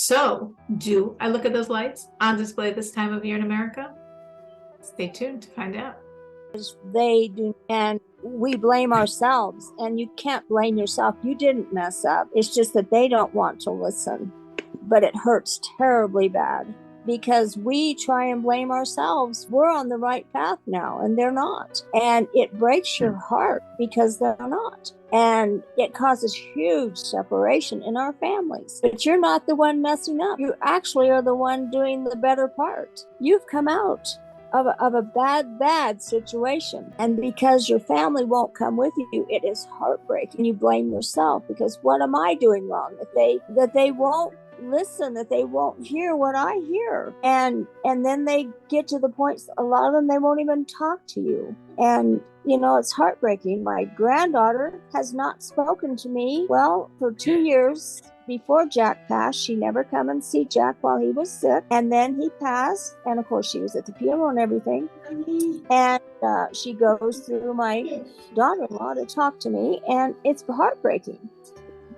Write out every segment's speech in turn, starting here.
So, do I look at those lights on display this time of year in America? Stay tuned to find out. They do, and we blame ourselves, and you can't blame yourself. You didn't mess up. It's just that they don't want to listen, but it hurts terribly bad because we try and blame ourselves. We're on the right path now and they're not, and it breaks your heart because they're not, and it causes huge separation in our families. But you're not the one messing up. You actually are the one doing the better part. You've come out of a bad situation, and because your family won't come with you, it is heartbreaking. You blame yourself because what am I doing wrong that they won't listen, that they won't hear what I hear, and then they get to the point, a lot of them, they won't even talk to you. And it's heartbreaking. My granddaughter has not spoken to me, well, for 2 years. Before Jack passed, she never come and see Jack while he was sick. And then he passed. And of course, she was at the funeral and everything. And she goes through my daughter-in-law to talk to me. And it's heartbreaking.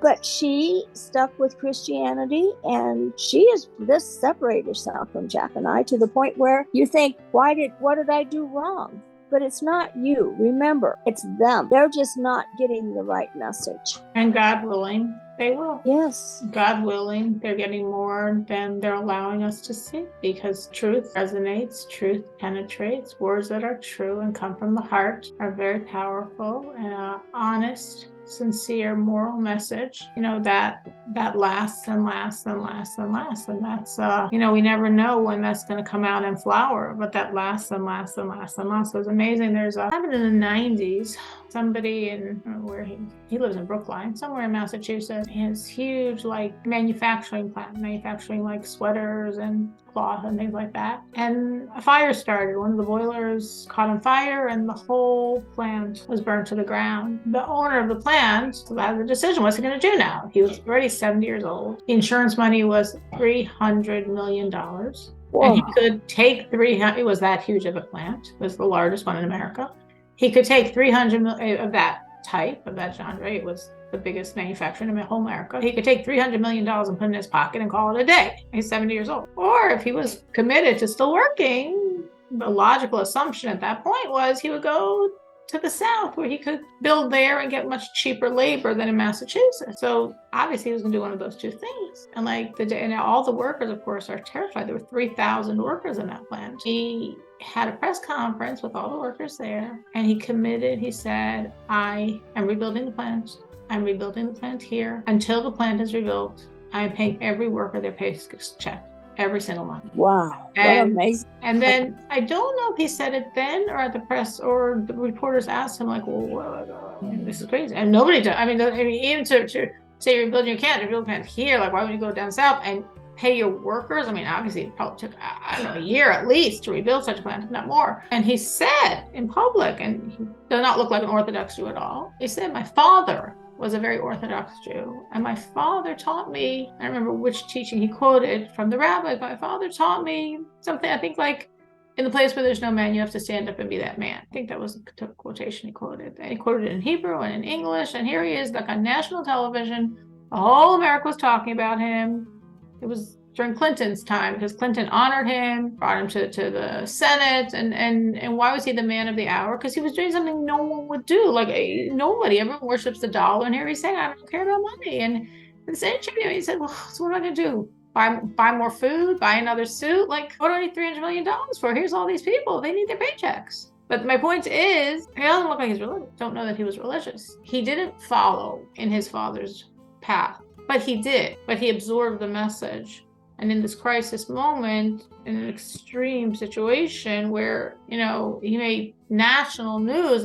But she stuck with Christianity, and she has just separated herself from Jack and I to the point where you think, what did I do wrong? But it's not you. Remember, it's them. They're just not getting the right message. And God willing, they will. Yes. God willing, they're getting more than they're allowing us to see, because truth resonates, truth penetrates. Words that are true and come from the heart are very powerful. Honest, sincere, moral message, that lasts and lasts and lasts and lasts. And that's, we never know when that's going to come out and flower, but that lasts and lasts and lasts and lasts. So it's amazing. There's happened in the 90s, somebody where he lives in Brookline, somewhere in Massachusetts. He has huge manufacturing plant, manufacturing sweaters and cloth and things like that. And a fire started. One of the boilers caught on fire and the whole plant was burned to the ground. The owner of the plant had the decision, what's he going to do now? He was already 70 years old. The insurance money was $300 million. Whoa. And he could take it was that huge of a plant. It was the largest one in America. He could take 300 million of that type, of that genre. It was the biggest manufacturer in whole America. He could take $300 million and put it in his pocket and call it a day. He's 70 years old. Or if he was committed to still working, the logical assumption at that point was he would go to the South, where he could build there and get much cheaper labor than in Massachusetts. So obviously he was going to do one of those two things. And and all the workers, of course, are terrified. There were 3,000 workers in that plant. He had a press conference with all the workers there, and he committed. He said, I am rebuilding the plant. I'm rebuilding the plant here. Until the plant is rebuilt, I am paying every worker their paycheck every single month. Wow, what amazing. And then I don't know if he said it then or at the press, or the reporters asked him this is crazy. And nobody did. Even to say you're rebuilding your plant here, why would you go down south and pay your workers? Obviously it probably took, a year at least to rebuild such a plant, if not more. And he said in public, and he does not look like an Orthodox Jew at all. He said, my father was a very Orthodox Jew. And my father taught me, I don't remember which teaching he quoted from the rabbi, my father taught me something, I think in the place where there's no man, you have to stand up and be that man. I think that was the quotation he quoted. And he quoted it in Hebrew and in English. And here he is on national television. The whole America was talking about him. It was during Clinton's time, because Clinton honored him, brought him to the Senate. And why was he the man of the hour? Because he was doing something no one would do. Nobody, everyone worships the dollar. And here he's saying, I don't care about money. And in the same interview, he said, well, so what am I going to do? Buy more food? Buy another suit? What do I need $300 million for? Here's all these people. They need their paychecks. But my point is, he doesn't look like he's religious. Don't know that he was religious. He didn't follow in his father's path, but he did. But he absorbed the message. And in this crisis moment, in an extreme situation where, he made national news,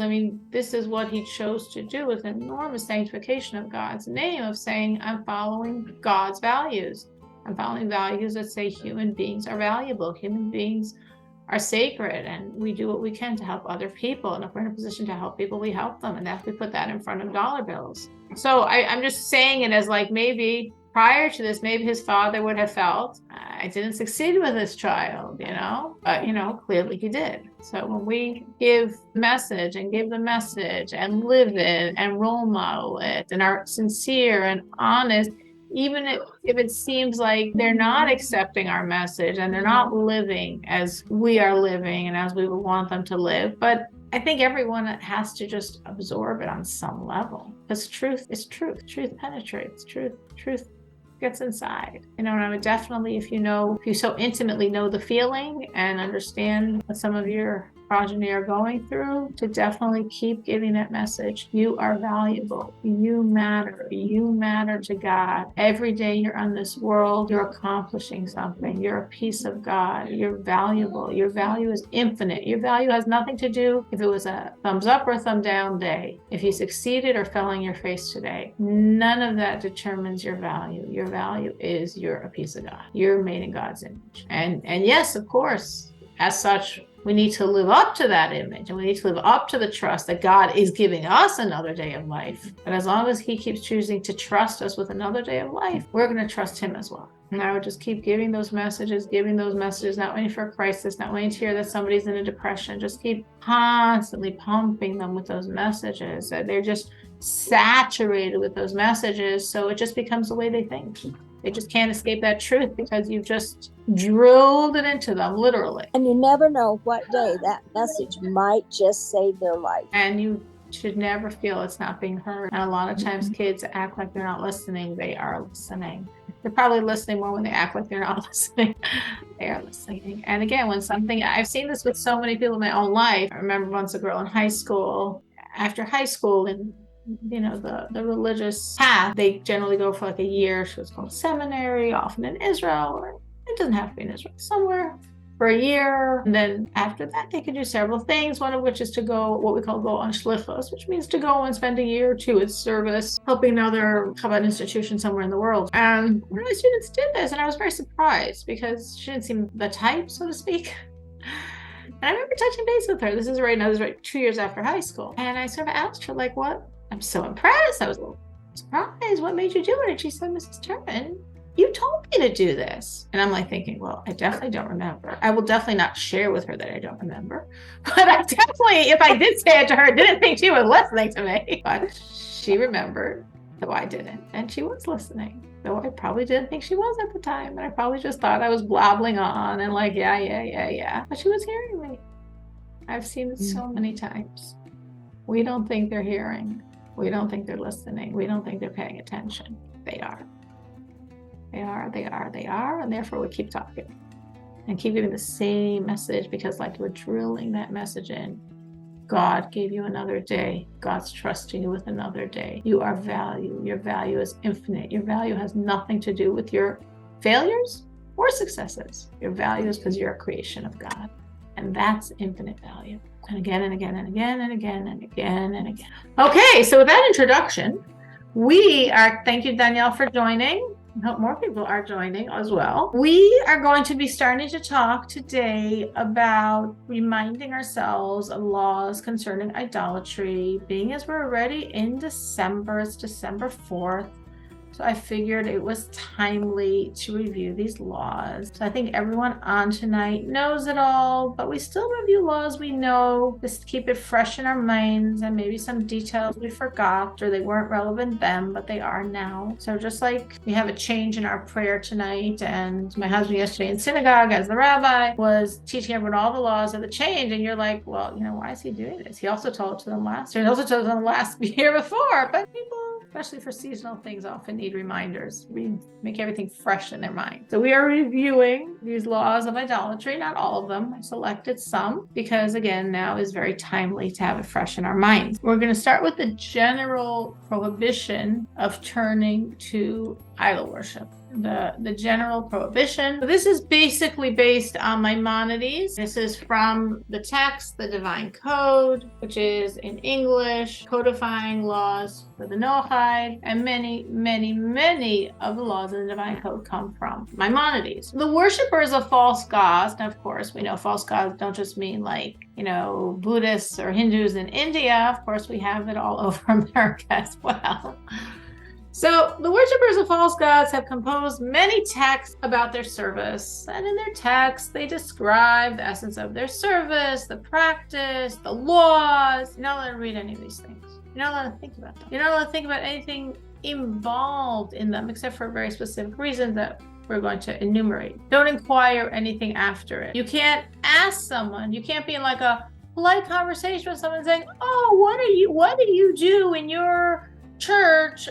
this is what he chose to do, with enormous sanctification of God's name, of saying, I'm following God's values. I'm following values that say human beings are valuable, human beings are sacred, and we do what we can to help other people. And if we're in a position to help people, we help them. And we put that in front of dollar bills. So I'm just saying it as maybe prior to this, maybe his father would have felt, I didn't succeed with this child, but, clearly he did. So when we give the message and live it and role model it and are sincere and honest, even if it seems like they're not accepting our message and they're not living as we are living and as we would want them to live. But I think everyone has to just absorb it on some level, because truth is truth. Truth penetrates. Truth gets inside. And I would definitely, if you so intimately know the feeling and understand what some of your progeny are going through, to definitely keep giving that message. You are valuable. You matter. You matter to God. Every day you're on this world, you're accomplishing something. You're a piece of God. You're valuable. Your value is infinite. Your value has nothing to do if it was a thumbs up or a thumb down day. If you succeeded or fell on your face today, none of that determines your value. Your value is you're a piece of God. You're made in God's image. And yes, of course, as such, we need to live up to that image, and we need to live up to the trust that God is giving us another day of life. But as long as he keeps choosing to trust us with another day of life, we're going to trust him as well. And I would just keep giving those messages, not waiting for a crisis, not waiting to hear that somebody's in a depression. Just keep constantly pumping them with those messages. They're just saturated with those messages, so it just becomes the way they think. They just can't escape that truth because you've just drilled it into them, literally. And you never know what day that message might just save their life. And you should never feel it's not being heard. And a lot of times kids act like they're not listening. They are listening. They're probably listening more when they act like they're not listening. They are listening. And again, I've seen this with so many people in my own life. I remember once a girl in high school, after high school, and the religious path, they generally go for like a year. She was called seminary, often in Israel, or it doesn't have to be in Israel, somewhere for a year. And then after that, they can do several things, one of which is to go, what we call go on shlichus, which means to go and spend a year or two in service, helping another Chabad institution somewhere in the world. And one of my students did this, and I was very surprised because she didn't seem the type, so to speak. And I remember touching base with her. This is right 2 years after high school. And I sort of asked her, like, what? I'm so impressed. I was a little surprised. What made you do it? And she said, Mrs. Turpin, you told me to do this. And I'm like thinking, well, I definitely don't remember. I will definitely not share with her that I don't remember. But I definitely, if I did say it to her, didn't think she was listening to me. But she remembered, though I didn't. And she was listening, though I probably didn't think she was at the time. And I probably just thought I was blabbling on and like, yeah. But she was hearing me. I've seen it so many times. We don't think they're hearing. We don't think they're listening. We don't think they're paying attention. They are. And therefore we keep talking and keep giving the same message because like we're drilling that message in. God gave you another day. God's trusting you with another day. You are value. Your value is infinite. Your value has nothing to do with your failures or successes. Your value is because you're a creation of God. And that's infinite value. And again and again and again and again and again and again. Okay, so with that introduction, thank you, Danielle, for joining. I hope more people are joining as well. We are going to be starting to talk today about reminding ourselves of laws concerning idolatry, being as we're already in December. It's December 4th. So I figured it was timely to review these laws. So I think everyone on tonight knows it all, but we still review laws we know, just to keep it fresh in our minds, and maybe some details we forgot or they weren't relevant then, but they are now. So just like we have a change in our prayer tonight, and my husband yesterday in synagogue as the rabbi was teaching everyone all the laws of the change, and you're like, well, why is he doing this? He also told it to them last year. He also told them last year before, but people, especially for seasonal things, often need reminders. We make everything fresh in their mind. So we are reviewing these laws of idolatry, not all of them. I selected some because, again, now is very timely to have it fresh in our minds. We're going to start with the general prohibition of turning to idol worship. The general prohibition. So this is basically based on Maimonides. This is from the text, the Divine Code, which is in English, codifying laws for the Noahide, and many of the laws of the Divine Code come from Maimonides. The worshippers of false gods, and of course we know false gods don't just mean like, Buddhists or Hindus in India. Of course, we have it all over America as well. So the worshippers of false gods have composed many texts about their service. And in their texts, they describe the essence of their service, the practice, the laws. You're not allowed to read any of these things. You're not allowed to think about them. You're not allowed to think about anything involved in them except for very specific reasons that we're going to enumerate. Don't inquire anything after it. You can't ask someone, you can't be in like a polite conversation with someone saying, oh, what do you do in your church?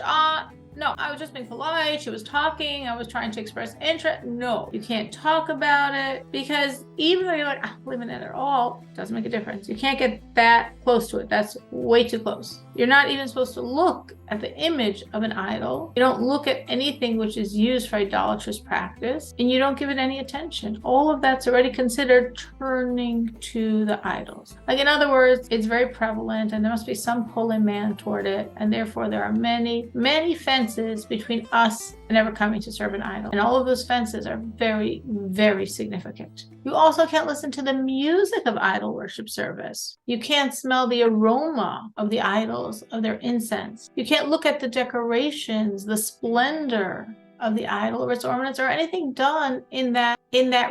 No, I was just being polite. She was talking. I was trying to express interest. No, you can't talk about it, because even though you're like, I don't believe in it at all, it doesn't make a difference. You can't get that close to it. That's way too close. You're not even supposed to look at the image of an idol. You don't look at anything which is used for idolatrous practice, and you don't give it any attention. All of that's already considered turning to the idols. Like, in other words, it's very prevalent, and there must be some pull in man toward it, and therefore there are many, many fences between us and ever coming to serve an idol. And all of those fences are very, very significant. You also can't listen to the music of idol worship service. You can't smell the aroma of the idols, of their incense. You can't look at the decorations, the splendor of the idol or its ornaments, or anything done in that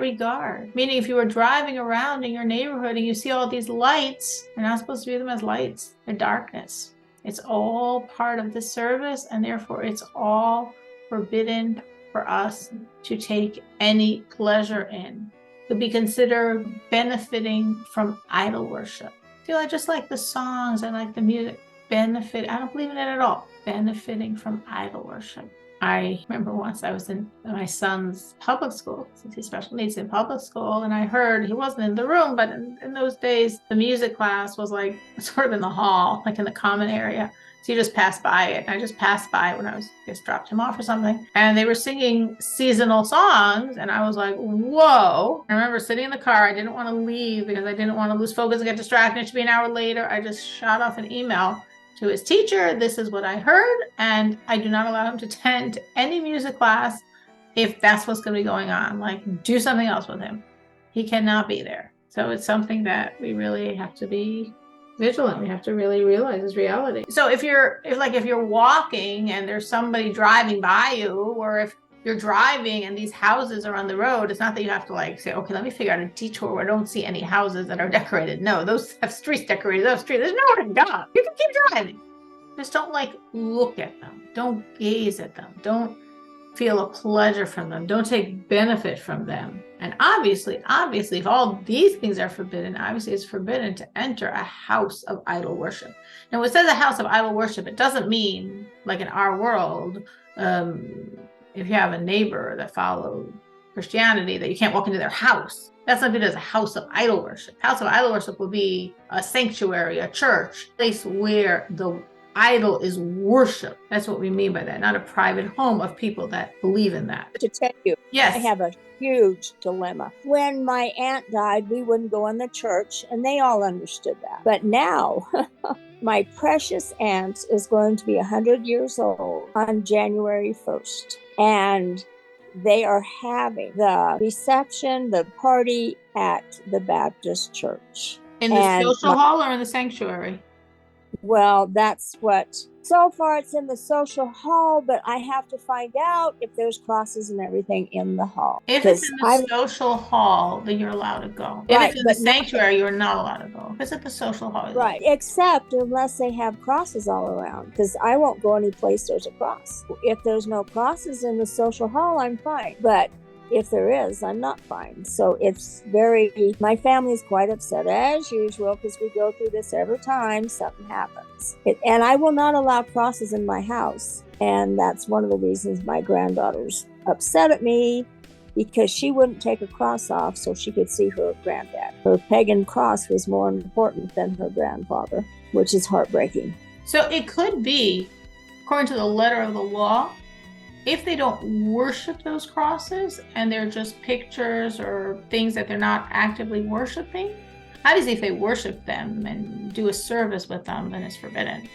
regard. Meaning, if you were driving around in your neighborhood and you see all these lights, you're not supposed to view them as lights. They're darkness. It's all part of the service, and therefore it's all forbidden for us to take any pleasure in. To be considered benefiting from idol worship. Feel I just like the songs, I like the music. I don't believe in it at all. Benefiting from idol worship. I remember once I was in my son's public school, since he's special needs in public school, and I heard, he wasn't in the room, but in those days, the music class was like sort of in the hall, like in the common area. So you just passed by it. I just passed by when I just dropped him off or something. And they were singing seasonal songs. And I was like, whoa. I remember sitting in the car. I didn't want to leave because I didn't want to lose focus and get distracted. It should be an hour later. I just shot off an email to his teacher. This is what I heard. And I do not allow him to attend any music class if that's what's going to be going on. Like, do something else with him. He cannot be there. So it's something that we really have to be vigilant. We have to really realize is reality. So if you're walking and there's somebody driving by you, or if you're driving and these houses are on the road, it's not that you have to like say, okay, let me figure out a detour where I don't see any houses that are decorated. No, those have streets decorated. Those streets, there's nowhere to go. You can keep driving. Just don't like look at them. Don't gaze at them. Don't feel a pleasure from them. Don't take benefit from them. And obviously, if all these things are forbidden, obviously it's forbidden to enter a house of idol worship. Now, when it says a house of idol worship, it doesn't mean, like in our world, if you have a neighbor that follows Christianity, that you can't walk into their house. That's not viewed as a house of idol worship. House of idol worship will be a sanctuary, a church, a place where the idol is worship. That's what we mean by that, not a private home of people that believe in that. To tell you, yes, I have a huge dilemma. When my aunt died, we wouldn't go in the church, and they all understood that. But now, my precious aunt is going to be 100 years old on January 1st. And they are having the reception, the party at the Baptist church. In the social hall or in the sanctuary? Well, that's what, so far it's in the social hall, but I have to find out if there's crosses and everything in the hall. If it's in the social hall, then you're allowed to go. If it's in the sanctuary, you're not allowed to go. If it's at the social hall. Right, except unless they have crosses all around, because I won't go any place there's a cross. If there's no crosses in the social hall, I'm fine. But if there is, I'm not fine. So it's my family's quite upset as usual, because we go through this every time something happens. And I will not allow crosses in my house. And that's one of the reasons my granddaughter's upset at me, because she wouldn't take a cross off so she could see her granddad. Her pagan cross was more important than her grandfather, which is heartbreaking. So it could be, according to the letter of the law, if they don't worship those crosses and they're just pictures or things that they're not actively worshiping, obviously if they worship them and do a service with them, then it's forbidden.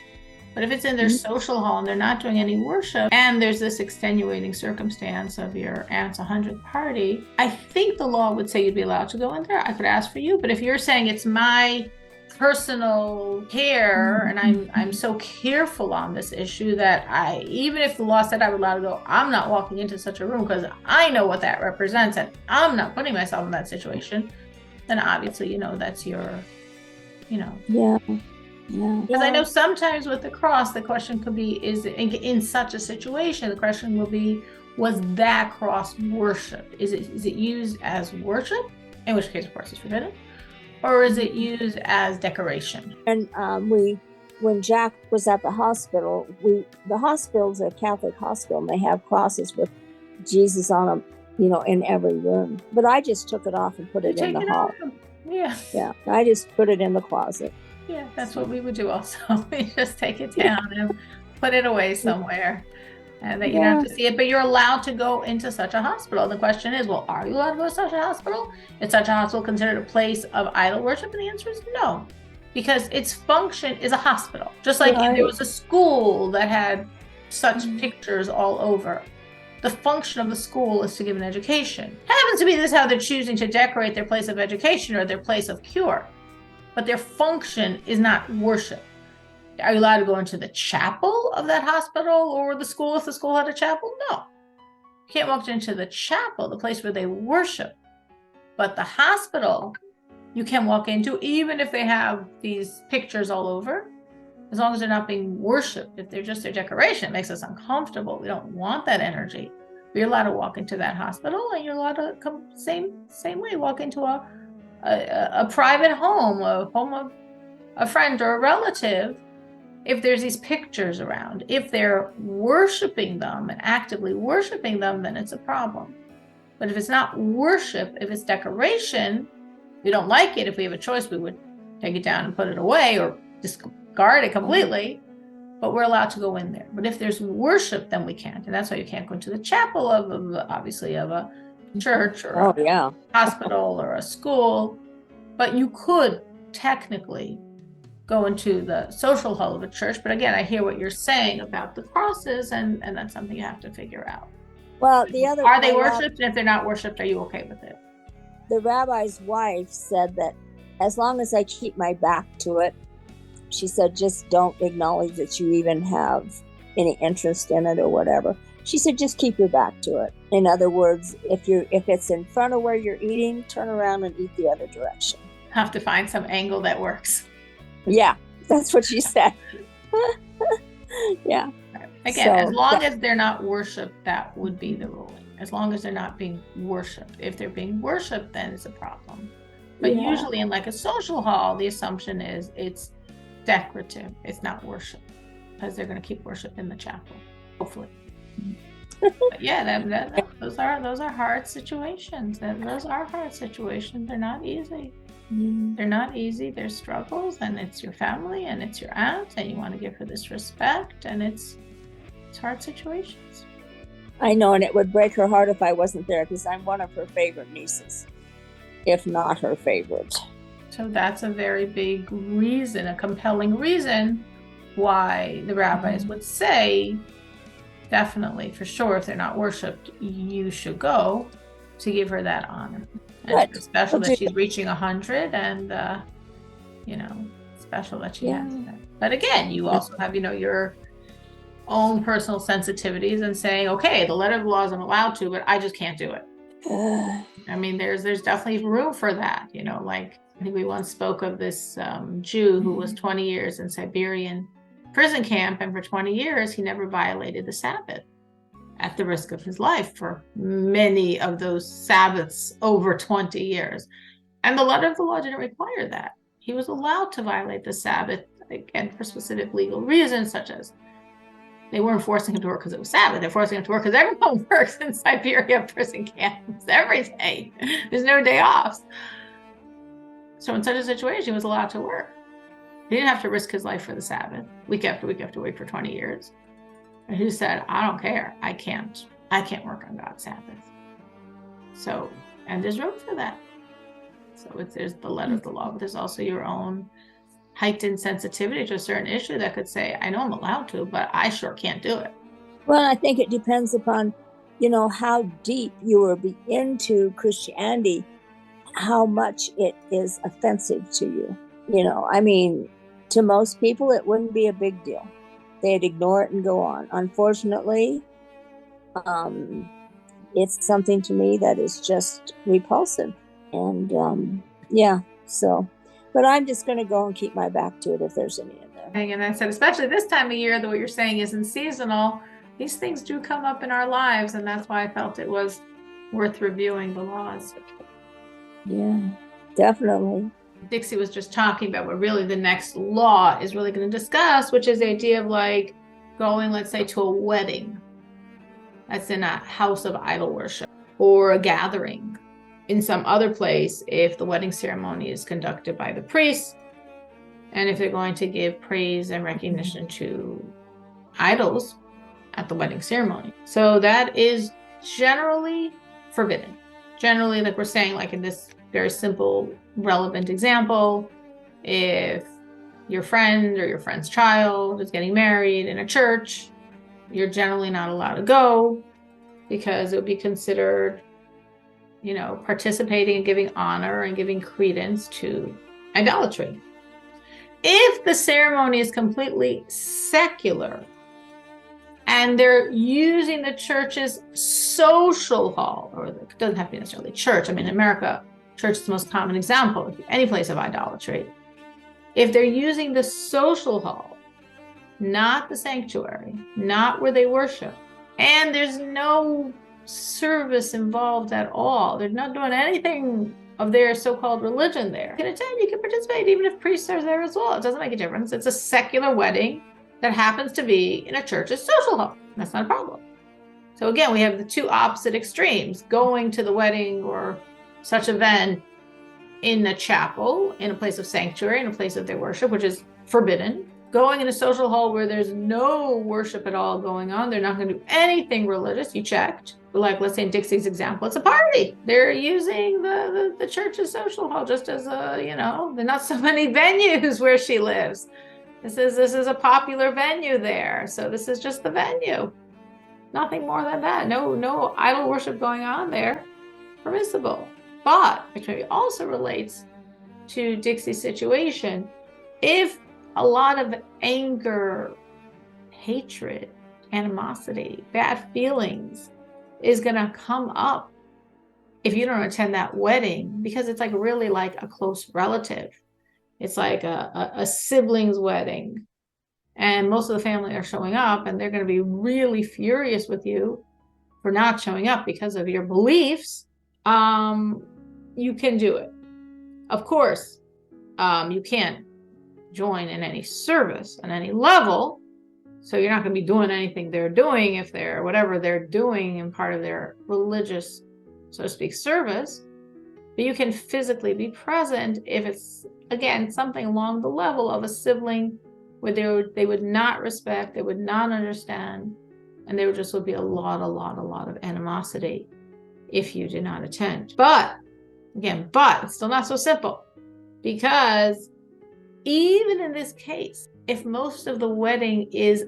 But if it's in their social hall and they're not doing any worship, and there's this extenuating circumstance of your aunt's 100th party, I think the law would say you'd be allowed to go in there. I could ask for you, but if you're saying it's my personal care and I'm so careful on this issue that even if the law said I was allowed to go, I'm not walking into such a room because I know what that represents and I'm not putting myself in that situation, then obviously, that's your, Yeah. Yeah. Because I know sometimes with the cross, the question could be, is in such a situation, the question will be, was that cross worship? Is it used as worship? In which case, of course, it's forbidden. Or is it used as decoration? And when Jack was at the hospital, the hospital's a Catholic hospital, and they have crosses with Jesus on them, in every room. But I just took it off and put it in the hall. Yeah. Yeah, I just put it in the closet. Yeah, that's what we would do also. We just take it down and put it away somewhere, and that you don't have to see it, but you're allowed to go into such a hospital. The question is, well, are you allowed to go to such a hospital? Is such a hospital considered a place of idol worship? And the answer is no, because its function is a hospital. Just like if there was a school that had such pictures all over, the function of the school is to give an education. Happens to be this how they're choosing to decorate their place of education or their place of cure. But their function is not worship. Are you allowed to go into the chapel of that hospital or the school if the school had a chapel? No. You can't walk into the chapel, the place where they worship. But the hospital, you can walk into, even if they have these pictures all over, as long as they're not being worshiped. If they're just their decoration, it makes us uncomfortable. We don't want that energy. But you're allowed to walk into that hospital, and you're allowed to come same way, walk into a private home, a home of a friend or a relative, if there's these pictures around. If they're worshiping them and actively worshiping them, then it's a problem. But if it's not worship, if it's decoration, we don't like it. If we have a choice, we would take it down and put it away or discard it completely, but we're allowed to go in there. But if there's worship, then we can't. And that's why you can't go into the chapel of a church or a hospital or a school, but you could technically go into the social hall of a church. But again, I hear what you're saying about the crosses, and that's something you have to figure out. Well, are they worshipped? And if they're not worshipped, are you okay with it? The rabbi's wife said that as long as I keep my back to it, she said, just don't acknowledge that you even have any interest in it or whatever. She said, just keep your back to it. In other words, if it's in front of where you're eating, turn around and eat the other direction. Have to find some angle that works. Yeah, that's what she said. Yeah. Again, as long as they're not worshipped, that would be the ruling. As long as they're not being worshipped. If they're being worshipped, then it's a problem. But usually in like a social hall, the assumption is it's decorative. It's not worship, because they're going to keep worship in the chapel, hopefully. But yeah, those are hard situations. Those are hard situations. They're not easy. They're not easy. There's struggles, and it's your family, and it's your aunt, and you want to give her this respect, and it's hard situations. I know, and it would break her heart if I wasn't there, because I'm one of her favorite nieces, if not her favorite. So that's a very big reason, a compelling reason why the rabbis would say, definitely, for sure, if they're not worshipped, you should go to give her that honor. And it's special that she's reaching 100, and special that she has that. But again, you also have, your own personal sensitivities and saying, okay, the letter of the laws I'm allowed to, but I just can't do it. I mean, there's definitely room for that. Like I think we once spoke of this Jew who was 20 years in Siberian prison camp, and for 20 years he never violated the Sabbath, at the risk of his life for many of those Sabbaths over 20 years. And the letter of the law didn't require that. He was allowed to violate the Sabbath, again, for specific legal reasons, such as they weren't forcing him to work because it was Sabbath. They're forcing him to work because everyone works in Siberia prison camps every day. There's no day off. So in such a situation, he was allowed to work. He didn't have to risk his life for the Sabbath, week after week after week for 20 years. And he said, I don't care. I can't work on God's Sabbath. So, and there's room for that. So there's the letter of the law, but there's also your own heightened sensitivity to a certain issue that could say, I know I'm allowed to, but I sure can't do it. Well, I think it depends upon, how deep you will be into Christianity, how much it is offensive to you. I mean, to most people, it wouldn't be a big deal. They'd ignore it and go on. Unfortunately, it's something to me that is just repulsive. And so But I'm just going to go and keep my back to it if there's any in there. And I said, especially this time of year, though what you're saying isn't seasonal, these things do come up in our lives, and that's why I felt it was worth reviewing the laws. Yeah, definitely. Dixie was just talking about what really the next law is really going to discuss, which is the idea of like going, let's say, to a wedding that's in a house of idol worship, or a gathering in some other place if the wedding ceremony is conducted by the priest, and if they're going to give praise and recognition to idols at the wedding ceremony. So that is generally forbidden. Generally, like we're saying, like in this very simple, relevant example, if your friend or your friend's child is getting married in a church, you're generally not allowed to go because it would be considered, you know, participating and giving honor and giving credence to idolatry. If the ceremony is completely secular and they're using the church's social hall, or it doesn't have to be necessarily church. I mean, in America, church is the most common example of any place of idolatry. If they're using the social hall, not the sanctuary, not where they worship, and there's no service involved at all, they're not doing anything of their so-called religion there, you can attend, you can participate, even if priests are there as well. It doesn't make a difference. It's a secular wedding that happens to be in a church's social hall. That's not a problem. So again, we have the two opposite extremes, going to the wedding or such event in a chapel, in a place of sanctuary, in a place of their worship, which is forbidden. Going in a social hall where there's no worship at all going on, they're not going to do anything religious, you checked. Like, let's say in Dixie's example, it's a party. They're using the church's social hall just as a, you know, there are not so many venues where she lives. This is a popular venue there. So this is just the venue. Nothing more than that. No idol worship going on there. Permissible. But it also relates to Dixie's situation. If a lot of anger, hatred, animosity, bad feelings is going to come up if you don't attend that wedding, because it's like really like a close relative. It's like a sibling's wedding, and most of the family are showing up, and they're going to be really furious with you for not showing up because of your beliefs. You can do it. Of course, you can't join in any service on any level, so you're not going to be doing anything they're doing if they're whatever they're doing in part of their religious, so to speak, service. But you can physically be present if it's, again, something along the level of a sibling where they would not respect, they would not understand, and there would be a lot of animosity if you did not attend. But it's still not so simple, because even in this case, if most of the wedding is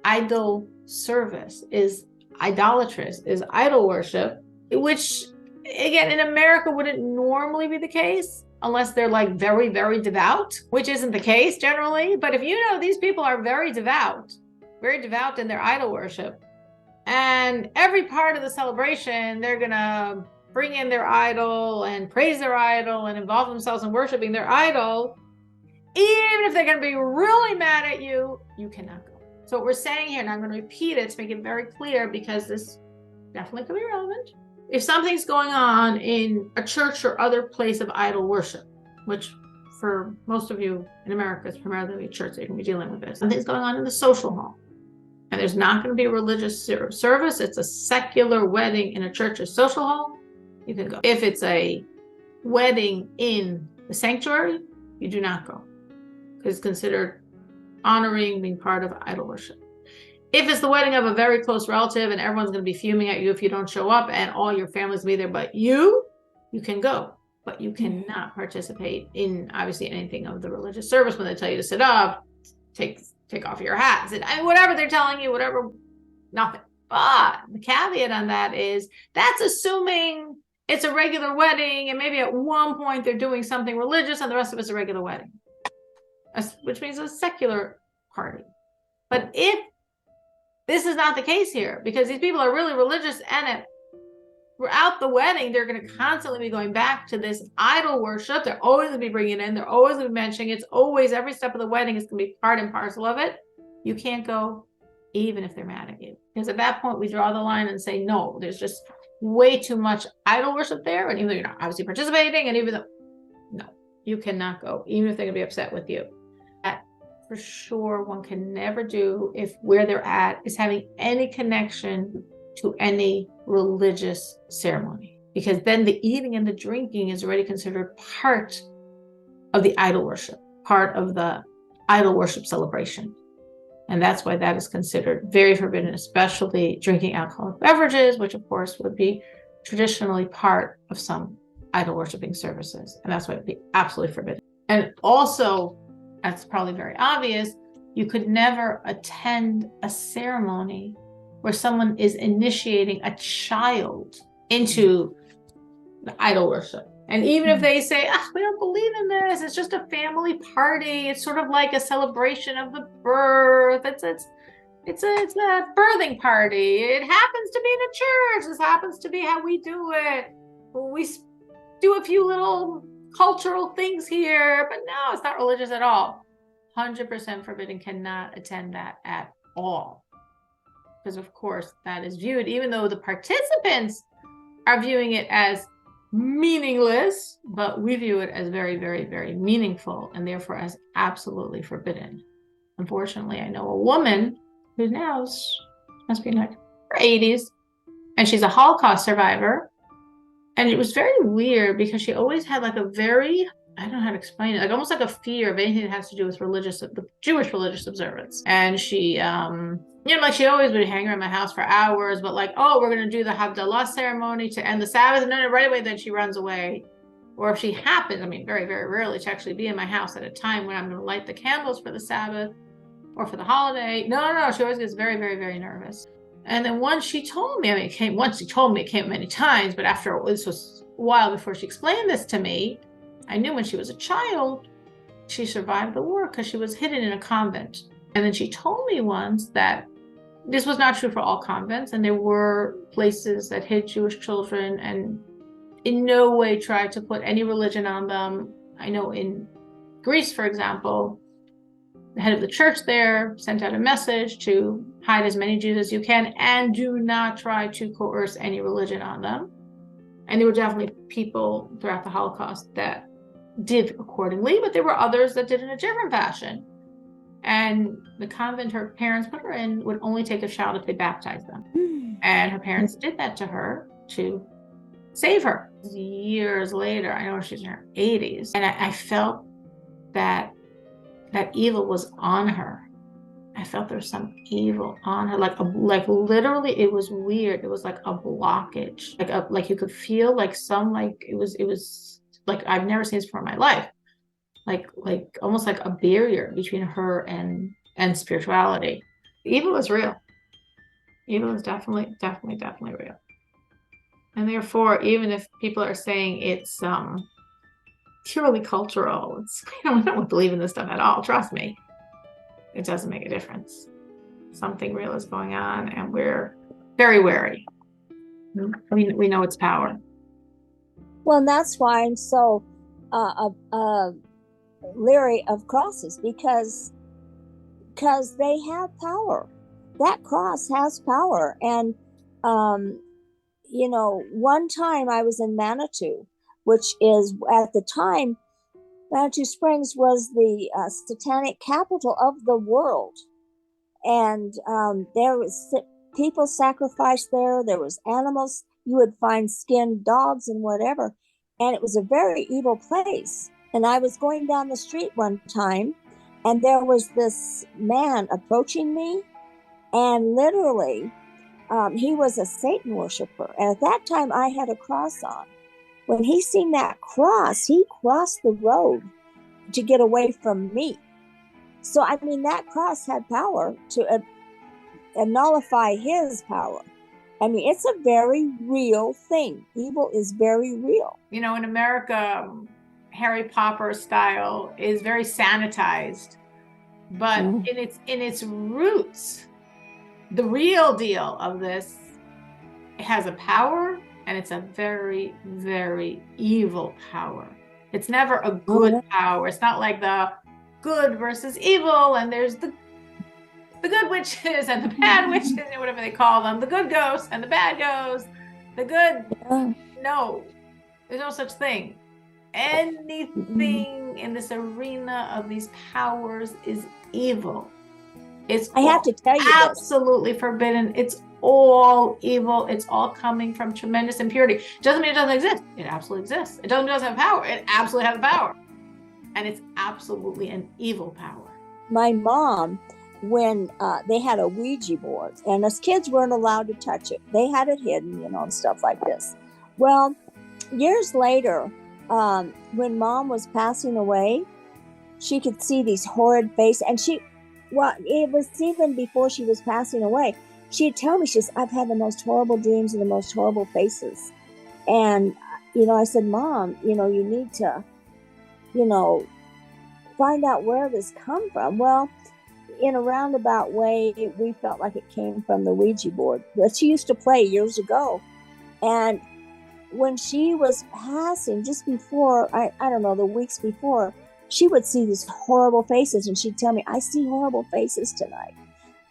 idol service, is idolatrous, is idol worship, which again in America wouldn't normally be the case unless they're like very, very devout, which isn't the case generally. But if you know these people are very devout in their idol worship, and every part of the celebration they're gonna bring in their idol and praise their idol and involve themselves in worshiping their idol, even if they're going to be really mad at you, you cannot go. So what we're saying here, and I'm going to repeat it to make it very clear, because this definitely could be relevant. If something's going on in a church or other place of idol worship, which for most of you in America is primarily a church that you're going to be dealing with this, something's going on in the social hall, and there's not going to be a religious service, it's a secular wedding in a church's social hall, you can go. If it's a wedding in the sanctuary, you do not go, because it's considered honoring being part of idol worship. If it's the wedding of a very close relative and everyone's going to be fuming at you if you don't show up, and all your family's going to be there but you can go, but you cannot participate in obviously anything of the religious service. When they tell you to sit up, take off your hat, whatever they're telling you, whatever, nothing. But the caveat on that is that's assuming it's a regular wedding, and maybe at one point they're doing something religious and the rest of it's a regular wedding, which means a secular party. But if this is not the case here, because these people are really religious and throughout throughout the wedding, they're going to constantly be going back to this idol worship. They're always going to be bringing it in. They're always going to be mentioning it's always every step of the wedding is going to be part and parcel of it. You can't go even if they're mad at you. Because at that point, we draw the line and say, no, there's just way too much idol worship there. And even though you're not obviously participating, and even though, no, you cannot go, even if they're going to be upset with you. That for sure one can never do if where they're at is having any connection to any religious ceremony. Because then the eating and the drinking is already considered part of the idol worship, part of the idol worship celebration. And that's why that is considered very forbidden, especially drinking alcoholic beverages, which of course would be traditionally part of some idol worshiping services. And that's why it would be absolutely forbidden. And also, that's probably very obvious, you could never attend a ceremony where someone is initiating a child into the idol worship. And even if they say, we don't believe in this, it's just a family party. It's sort of like a celebration of the birth. It's a birthing party. It happens to be in a church. This happens to be how we do it. We do a few little cultural things here, but no, it's not religious at all. 100% forbidden, cannot attend that at all. Because of course that is viewed, even though the participants are viewing it as meaningless, but we view it as very, very, very meaningful, and therefore as absolutely forbidden. Unfortunately, I know a woman who now must be in like her 80s, and she's a Holocaust survivor. And it was very weird because she always had like a very, I don't know how to explain it, like almost like a fear of anything that has to do with the Jewish religious observance. And she, like she always would hang around my house for hours, but like, oh, we're going to do the Havdalah ceremony to end the Sabbath. And then right away, then she runs away. Or if she happens, very, very rarely to actually be in my house at a time when I'm going to light the candles for the Sabbath or for the holiday. No, she always gets very, very, very nervous. And then once she told me, it came many times, but after this was a while before she explained this to me, I knew when she was a child, she survived the war because she was hidden in a convent. And then she told me once that this was not true for all convents, and there were places that hid Jewish children and in no way tried to put any religion on them. I know in Greece, for example, the head of the church there sent out a message to hide as many Jews as you can and do not try to coerce any religion on them. And there were definitely people throughout the Holocaust that did accordingly, but there were others that did in a different fashion. And the convent her parents put her in would only take a child if they baptized them. And her parents did that to her to save her. Years later, I know she's in her 80s, and I felt that evil was on her. I felt there was some evil on her, like literally, it was weird. It was like a blockage, like you could feel like it was like I've never seen this before in my life. Like almost like a barrier between her and spirituality. Evil is real. Evil is definitely real. And therefore, even if people are saying it's purely cultural, we don't believe in this stuff at all. Trust me, it doesn't make a difference. Something real is going on, and we're very wary. We know its power. Well, and that's why I'm so leery of crosses, because they have power. That cross has power. And one time I was in Manitou, which is at the time, Manitou Springs was the satanic capital of the world. And there was people sacrificed there. There was animals. You would find skinned dogs and whatever. And it was a very evil place. And I was going down the street one time, and there was this man approaching me, and literally, he was a Satan worshiper. And at that time, I had a cross on. When he seen that cross, he crossed the road to get away from me. So, that cross had power to nullify his power. It's a very real thing. Evil is very real. In America, Harry Potter style is very sanitized, but in its roots, the real deal of this, it has a power And it's a very, very evil power. It's never a good power. It's not like the good versus evil, and there's the good witches and the bad witches, or whatever they call them, the good ghosts and the bad ghosts, the good. No, there's no such thing. Anything in this arena of these powers is evil. I have to tell you, absolutely forbidden. It's all evil. It's all coming from tremendous impurity. Doesn't mean it doesn't exist. It absolutely exists. It doesn't have power. It absolutely has power. And it's absolutely an evil power. My mom, when they had a Ouija board, and us kids weren't allowed to touch it. They had it hidden, and stuff like this. Well, years later, when Mom was passing away, she could see these horrid faces, and it was even before she was passing away. She'd tell me, I've had the most horrible dreams and the most horrible faces. And, I said, Mom, you need to, find out where this come from. Well, in a roundabout way, we felt like it came from the Ouija board that she used to play years ago. And when she was passing, just before, I don't know, the weeks before, she would see these horrible faces, and she'd tell me, I see horrible faces tonight.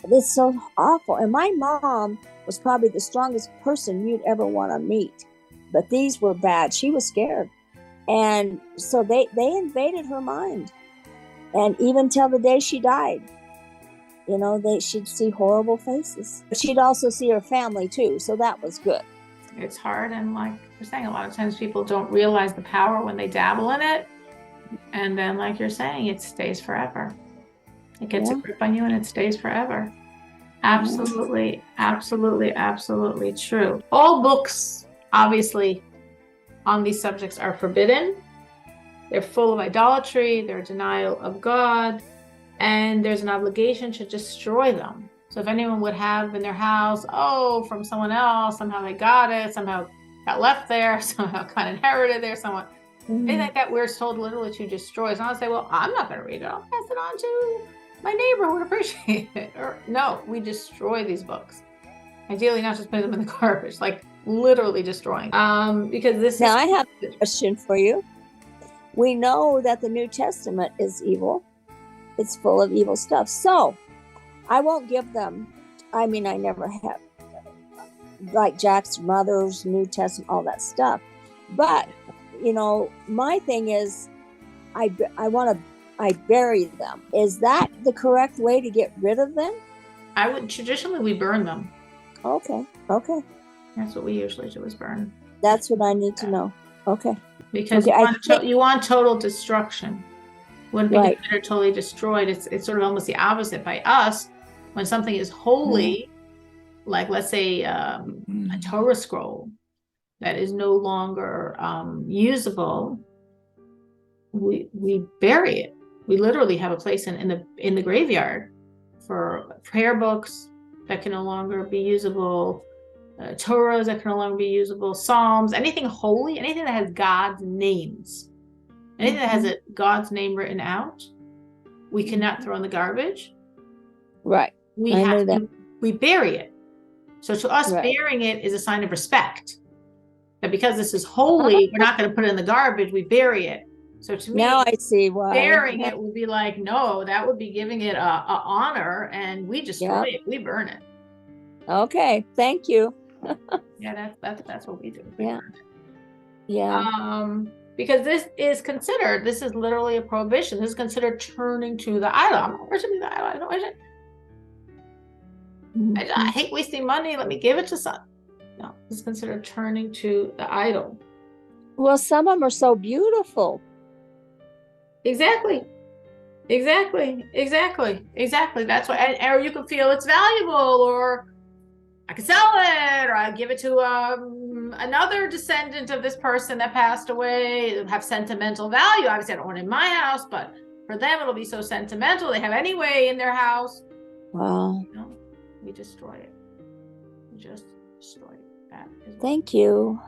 It's so awful. And my mom was probably the strongest person you'd ever want to meet. But these were bad. She was scared. And so they invaded her mind. And even till the day she died, she'd see horrible faces. But she'd also see her family too. So that was good. It's hard. And like you're saying, a lot of times people don't realize the power when they dabble in it. And then, like you're saying, it stays forever. It gets a grip on you and it stays forever. Absolutely, absolutely, absolutely true. All books, obviously, on these subjects are forbidden. They're full of idolatry, they're denial of God, and there's an obligation to destroy them. So if anyone would have in their house, from someone else, somehow they got it, somehow got left there, somehow got inherited there, someone, anything like that, we're told literally to destroy. So I'll say, well, I'm not going to read it. I'll pass it on to my neighbor who would appreciate it. Or no, we destroy these books. Ideally, not just put them in the garbage, like literally destroying. Because this now, I have a question for you. We know that the New Testament is evil. It's full of evil stuff. So I won't give them. I mean, I never have, like Jack's mother's New Testament, all that stuff. But my thing is, I bury them. Is that the correct way to get rid of them? Traditionally, we burn them. Okay. That's what we usually do, is burn. That's what I need to know. Okay. Because you want total destruction. Wouldn't be considered totally destroyed. It's sort of almost the opposite. By us, when something is holy, like let's say a Torah scroll that is no longer usable, we bury it. We literally have a place in the graveyard for prayer books that can no longer be usable, Torahs that can no longer be usable, Psalms, anything holy, anything that has God's names, anything that has God's name written out, we cannot throw in the garbage. Right. We bury it. So to us, burying it is a sign of respect. That because this is holy, we're not going to put it in the garbage. We bury it. So to me, now I see why burying it would be like, no, that would be giving it a honor, and we destroy it. We burn it. Okay, thank you. Yeah, that's what we do. Because this is literally a prohibition. This is considered turning to the idol. I'm not worshiping the idol. I don't worship. I hate wasting money. Let me give it to some. No, this is considered turning to the idol. Well, some of them are so beautiful. Exactly. That's why, or you can feel it's valuable, or I could sell it, or I give it to another descendant of this person that passed away. It'll have sentimental value. Obviously, I don't want it in my house, but for them, it'll be so sentimental. They have anyway in their house. Wow. We destroy it. We just destroy it. Thank you.